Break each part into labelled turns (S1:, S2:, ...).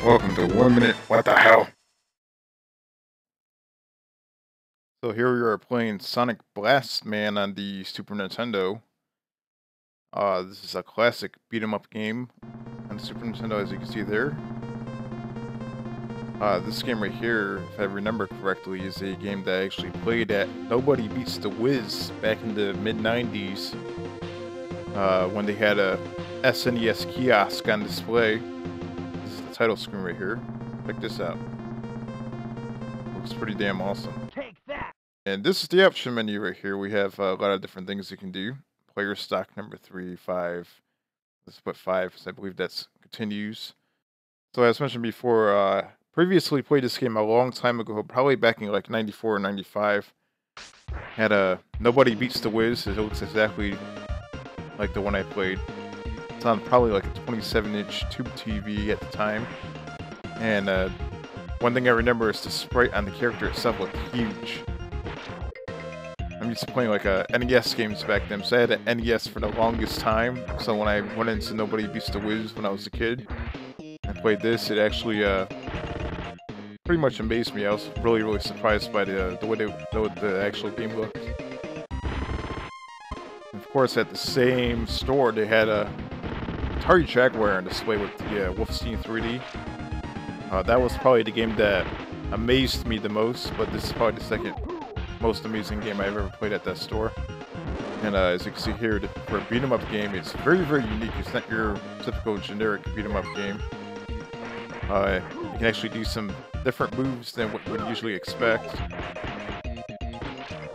S1: Welcome to 1 Minute What the Hell. So here we are playing Sonic Blast Man on the Super Nintendo. This is a classic beat 'em up game on the Super Nintendo, as you can see there. This game right here, if I remember correctly, is a game that I actually played at Nobody Beats the Wiz back in the mid-90s when they had a SNES kiosk on display. This is the title screen right here. Check this out. Looks pretty damn awesome. And this is the option menu right here. We have a lot of different things you can do. Player stock number 3, 5. Let's put 5, because I believe that's continues. So as mentioned before, previously played this game a long time ago, probably back in like 94 or 95. Had a Nobody Beats the Wiz. It looks exactly like the one I played. It's on probably like a 27-inch tube TV at the time. And one thing I remember is the sprite on the character itself looked huge. I'm used to playing like NES games back then, so I had an NES for the longest time. So when I went into Nobody Beats the Wiz when I was a kid and played this, it actually pretty much amazed me. I was really surprised by the way the actual game looked. And of course, at the same store, they had a Atari Jaguar on display with the Wolfenstein 3D. That was probably the game that amazed me the most, but this is probably the second most amazing game I've ever played at that store. And as you can see here, for a beat 'em up game, it's very unique. It's not your typical generic beat 'em up game. You can actually do some different moves than what you would usually expect.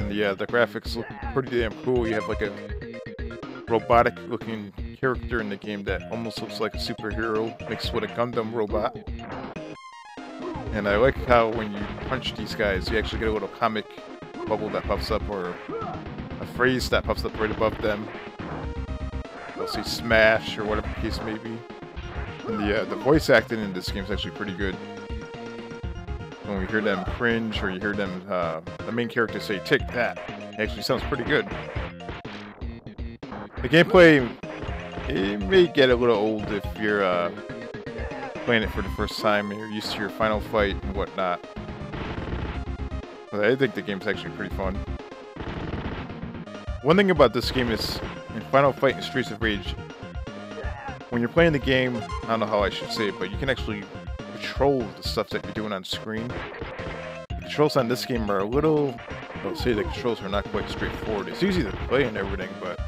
S1: And the graphics look pretty damn cool. You have like a robotic looking character in the game that almost looks like a superhero mixed with a Gundam robot. And I like how when you punch these guys, you actually get a little comic bubble that pops up, or a phrase that pops up right above them. They'll say smash or whatever the case may be. And the voice acting in this game is actually pretty good. When we hear them cringe, or you hear them, the main character say, "Take that," it actually sounds pretty good. The gameplay, it may get a little old if you're playing it for the first time and you're used to your final fight and whatnot. But I think the game's actually pretty fun. One thing about this game is, in Final Fight and Streets of Rage, when you're playing the game, I don't know how I should say it, but you can actually control the stuff that you're doing on screen. The controls on this game are a little, I'll say the controls are not quite straightforward. It's easy to play and everything, but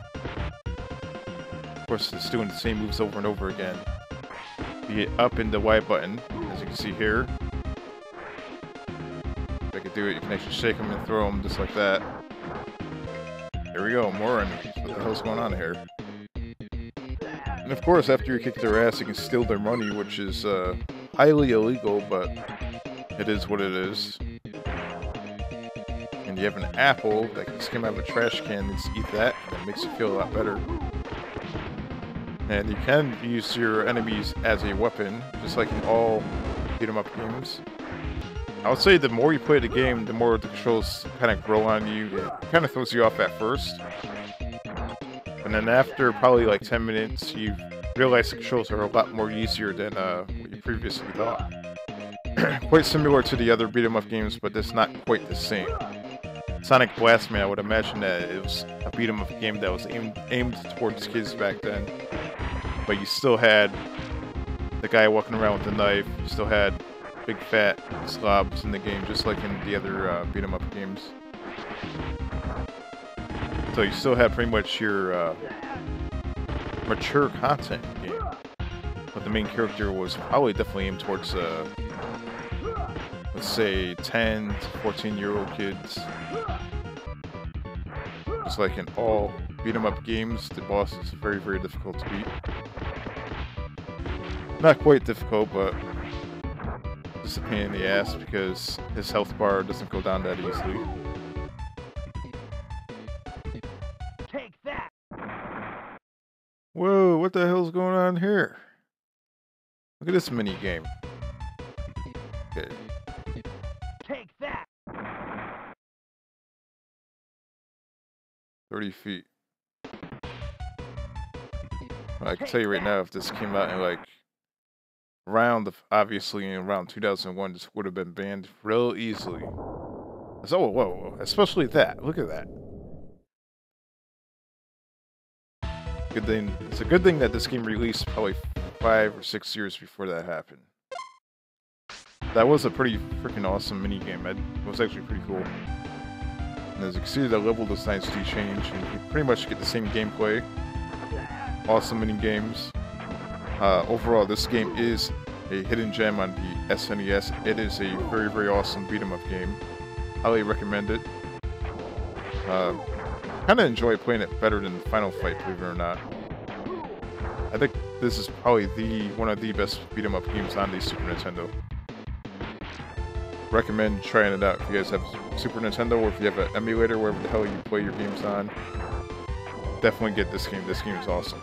S1: of course it's doing the same moves over and over again. You hit up in the Y button, as you can see here. If I could do it, you can actually shake them and throw them just like that. There we go, more enemies. What the hell's going on here? And of course, after you kick their ass, you can steal their money, which is highly illegal, but it is what it is. And you have an apple that just came out of a trash can, and just eat that, and it makes you feel a lot better. And you can use your enemies as a weapon, just like in all beat 'em up games. I would say the more you play the game, the more the controls kind of grow on you. It kind of throws you off at first. And then after probably like 10 minutes, you realize the controls are a lot more easier than what you previously thought. Quite similar to the other beat 'em up games, but it's not quite the same. Sonic Blast Man, I would imagine that it was a beat 'em up game that was aimed towards kids back then. But you still had the guy walking around with the knife. You still had big fat slobs in the game, just like in the other beat 'em up games. So you still had pretty much your mature content game. But the main character was probably definitely aimed towards, let's say, 10 to 14-year-old kids. Just like in all beat 'em up games, the boss is very difficult to beat. Not quite difficult, but just a pain in the ass because his health bar doesn't go down that easily. Take that! Whoa, what the hell's going on here? Look at this mini game. Okay. Take that! 30 feet. Well, I can tell you right now, if this came out in like obviously in around 2001, this would have been banned real easily. So, whoa, especially that. Look at that. Good thing. It's a good thing that this game released probably 5 or 6 years before that happened. That was a pretty freaking awesome mini game. It was actually pretty cool. And as you can see, the level designs do change, and you pretty much get the same gameplay. Awesome mini games. Overall, this game is a hidden gem on the SNES. It is a very, very awesome beat 'em up game. Highly recommend it. Kind of enjoy playing it better than Final Fight, believe it or not. I think this is probably one of the best beat 'em up games on the Super Nintendo. Recommend trying it out if you guys have Super Nintendo, or if you have an emulator, wherever the hell you play your games on. Definitely get this game. This game is awesome.